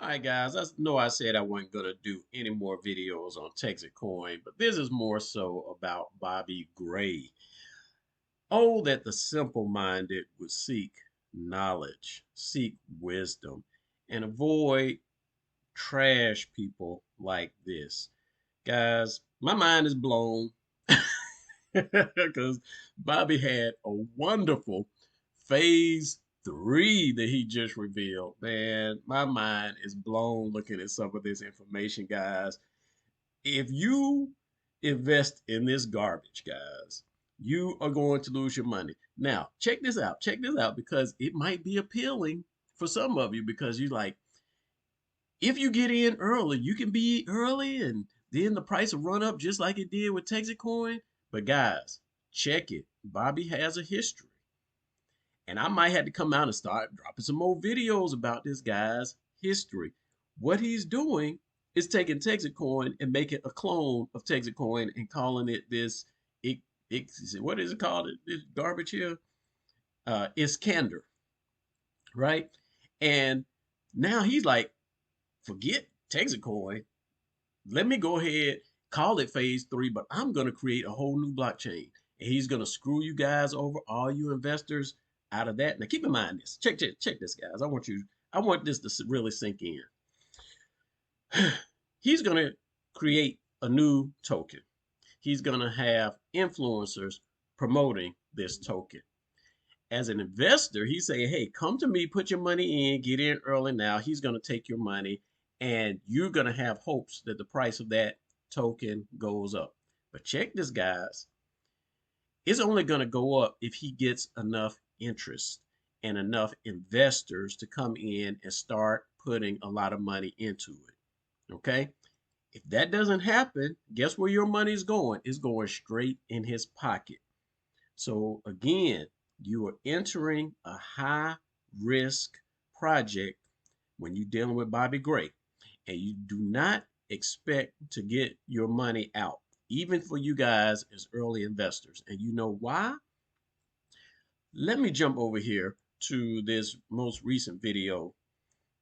All right, guys, I know I said I wasn't going to do any more videos on Texitcoin, but this is more so about Bobby Gray. Oh, that the simple-minded would seek knowledge, seek wisdom, and avoid trash people like this. Guys, my mind is blown because Bobby had a wonderful phase 3 that he just revealed. Man, my mind is blown looking at some of this information, guys. If you invest in this garbage, guys, you are going to lose your money. Now, check this out. Check this out because it might be appealing for some of you because you like, if you get in early, you can be early and then the price will run up just like it did with Texitcoin. But guys, check it. Bobby has a history. And I might have to come out and start dropping some more videos about this guy's history. What he's doing is taking Texitcoin and making a clone of Texitcoin and calling it this, it, what is it called? This garbage here? Iskander, right? And now he's like, forget Texitcoin. Let me go ahead, call it phase 3, but I'm going to create a whole new blockchain. And he's going to screw you guys over, all you investors, out of that. Now keep in mind this. Check this, guys. I want this to really sink in. He's going to create a new token. He's going to have influencers promoting this token. As an investor, he's saying, hey, come to me, put your money in, get in early now. He's going to take your money and you're going to have hopes that the price of that token goes up. But check this, guys. It's only going to go up if he gets enough interest and enough investors to come in and start putting a lot of money into it. Okay? If that doesn't happen, guess where your money is going? It's going straight in his pocket. So again, you are entering a high risk project when you're dealing with Bobby Gray, and you do not expect to get your money out, even for you guys as early investors. And you know why? Let me jump over here to this most recent video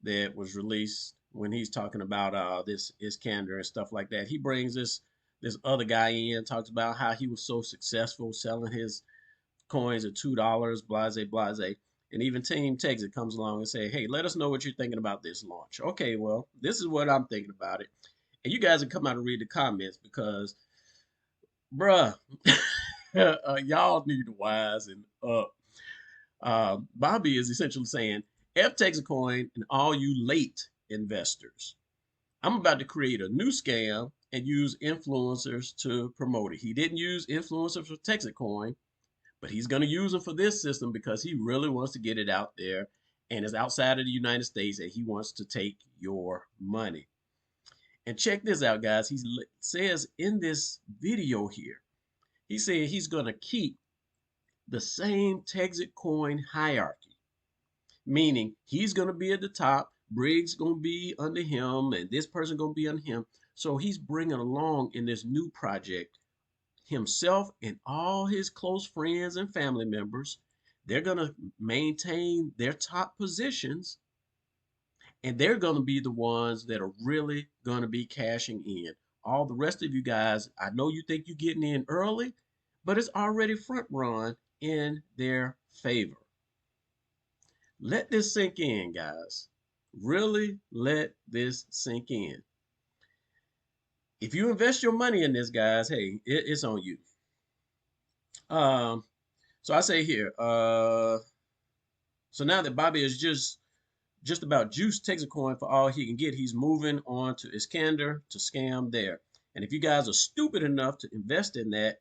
that was released when he's talking about this Iskander and stuff like that. He brings this other guy in, talks about how he was so successful selling his coins at $2, blase, blase. And even Team Texas comes along and say, hey, let us know what you're thinking about this launch. Okay, well, this is what I'm thinking about it. And you guys can come out and read the comments because, bruh, y'all need to wisen up. Bobby is essentially saying, F Texitcoin and all you late investors. I'm about to create a new scam and use influencers to promote it. He didn't use influencers for Texitcoin, but he's going to use them for this system because he really wants to get it out there and is outside of the United States and he wants to take your money. And check this out, guys. He says in this video here, he said he's going to keep the same Texitcoin hierarchy, meaning he's going to be at the top, Briggs going to be under him, and this person going to be under him. So he's bringing along in this new project himself and all his close friends and family members. They're going to maintain their top positions and they're going to be the ones that are really going to be cashing in. All the rest of you guys, I know you think you're getting in early, but it's already front run in their favor. Let this sink in, guys. Really let this sink in. If you invest your money in this, guys, hey, it's on you. So I say here, so now that Bobby is just about juice Texitcoin for all he can get, he's moving on to Iskander to scam there. And if you guys are stupid enough to invest in that,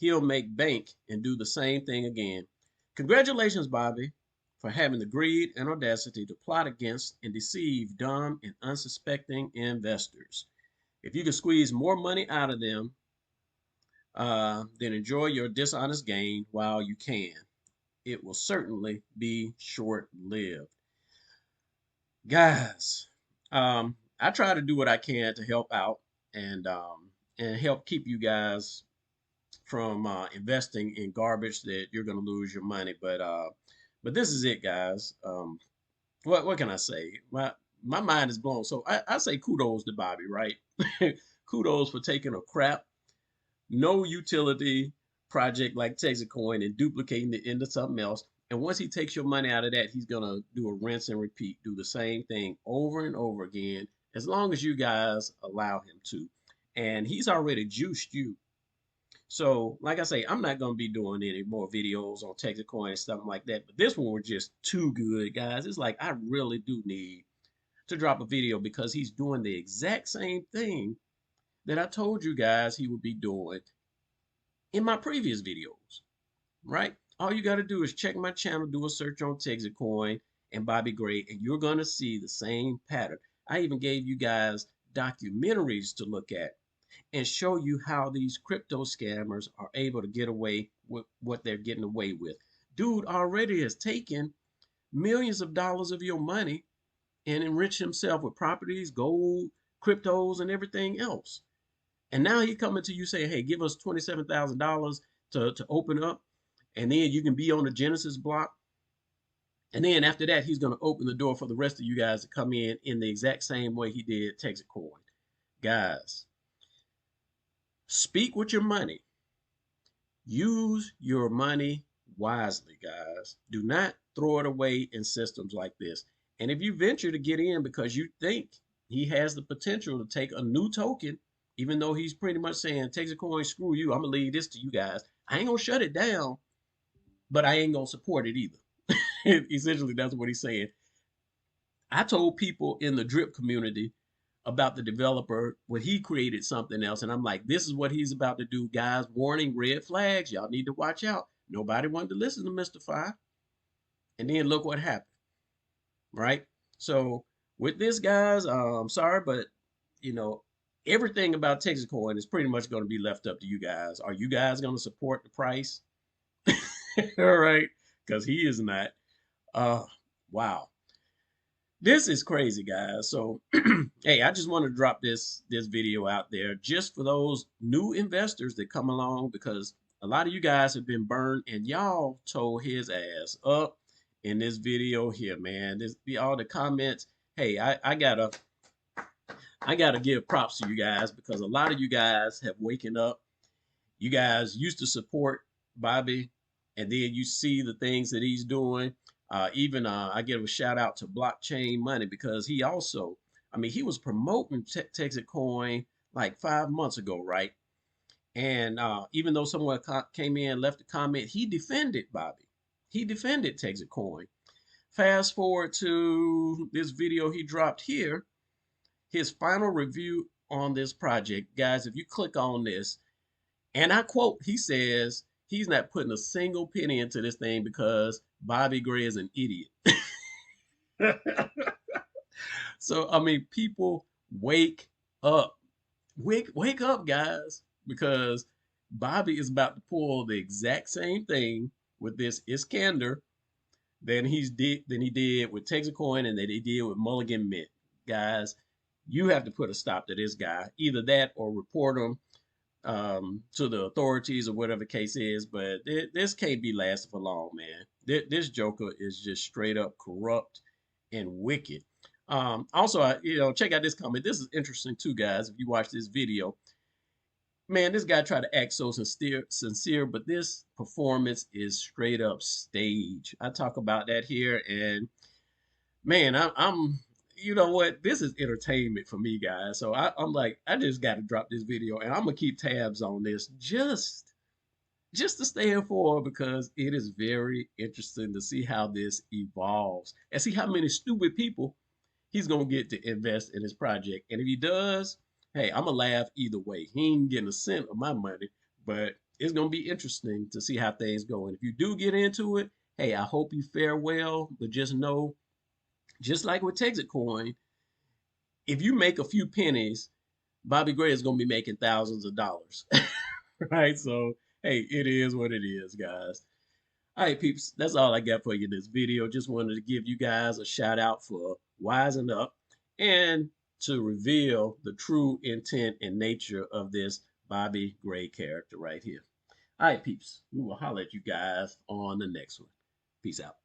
he'll make bank and do the same thing again. Congratulations, Bobby, for having the greed and audacity to plot against and deceive dumb and unsuspecting investors. If you can squeeze more money out of them, then enjoy your dishonest gain while you can. It will certainly be short-lived. Guys, I try to do what I can to help out and help keep you guys from investing in garbage that you're going to lose your money. But this is it, guys. What can I say? my mind is blown. So I say kudos to Bobby, right? Kudos for taking a crap, no utility project like Texitcoin and duplicating it into something else. And once he takes your money out of that, he's gonna do a rinse and repeat, do the same thing over and over again, as long as you guys allow him to. And he's already juiced you. So, like I say, I'm not gonna be doing any more videos on Texitcoin and stuff like that. But this one was just too good, guys. It's like I really do need to drop a video because he's doing the exact same thing that I told you guys he would be doing in my previous videos, right? All you got to do is check my channel, do a search on Texitcoin and Bobby Gray, and you're going to see the same pattern. I even gave you guys documentaries to look at and show you how these crypto scammers are able to get away with what they're getting away with. Dude already has taken millions of dollars of your money and enriched himself with properties, gold, cryptos, and everything else. And now he coming to you saying, hey, give us $27,000 to open up, and then you can be on the Genesis block. And then after that, he's going to open the door for the rest of you guys to come in the exact same way he did Texitcoin. Guys, speak with your money. Use your money wisely, guys. Do not throw it away in systems like this. And if you venture to get in because you think he has the potential to take a new token, even though he's pretty much saying, Texitcoin, screw you, I'm going to leave this to you guys. I ain't going to shut it down, but I ain't going to support it either. Essentially, that's what he's saying. I told people in the drip community about the developer when he created something else. And I'm like, this is what he's about to do, guys. Warning, red flags. Y'all need to watch out. Nobody wanted to listen to Mr. Five. And then look what happened, right? So with this, guys, I'm sorry, but you know, everything about Texitcoin is pretty much going to be left up to you guys. Are you guys going to support the price? All right, because he is not. Uh, wow. This is crazy, guys. So, hey, I just want to drop this video out there just for those new investors that come along because a lot of you guys have been burned and y'all tore his ass up in this video here, man. This be all the comments. Hey, I gotta give props to you guys because a lot of you guys have waken up. You guys used to support Bobby, and then you see the things that he's doing. Even I give a shout out to Blockchain Money because he also, I mean, he was promoting Texitcoin like 5 months ago, right? And even though someone came in and left a comment, he defended Bobby. He defended Texitcoin. Fast forward to this video he dropped here, his final review on this project. Guys, if you click on this, and I quote, he says he's not putting a single penny into this thing because Bobby Gray is an idiot. So, I mean, people wake up. Wake up, guys, because Bobby is about to pull the exact same thing with this Iskander than he did with Texitcoin and that he did with Mulligan Mint. Guys, you have to put a stop to this guy. Either that or report him to the authorities or whatever the case is. But this can't be lasting for long, man. This Joker is just straight up corrupt and wicked. Also, check out this comment. This is interesting too, guys. If you watch this video, man, this guy tried to act so sincere, but this performance is straight up stage. I talk about that here, and man, I'm you know what? This is entertainment for me, guys. So I'm like, I just got to drop this video, and I'm gonna keep tabs on this just to stay informed because it is very interesting to see how this evolves and see how many stupid people he's gonna get to invest in his project. And if he does, hey, I'm gonna laugh either way. He ain't getting a cent of my money, but it's gonna be interesting to see how things go. And if you do get into it, hey, I hope you fare well. But just know, just like with Texitcoin, if you make a few pennies, Bobby Gray is gonna be making thousands of dollars. Right? So hey, it is what it is, guys. All right, peeps, that's all I got for you in this video. Just wanted to give you guys a shout out for wising up and to reveal the true intent and nature of this Bobby Gray character right here. All right, peeps, we will holler at you guys on the next one. Peace out.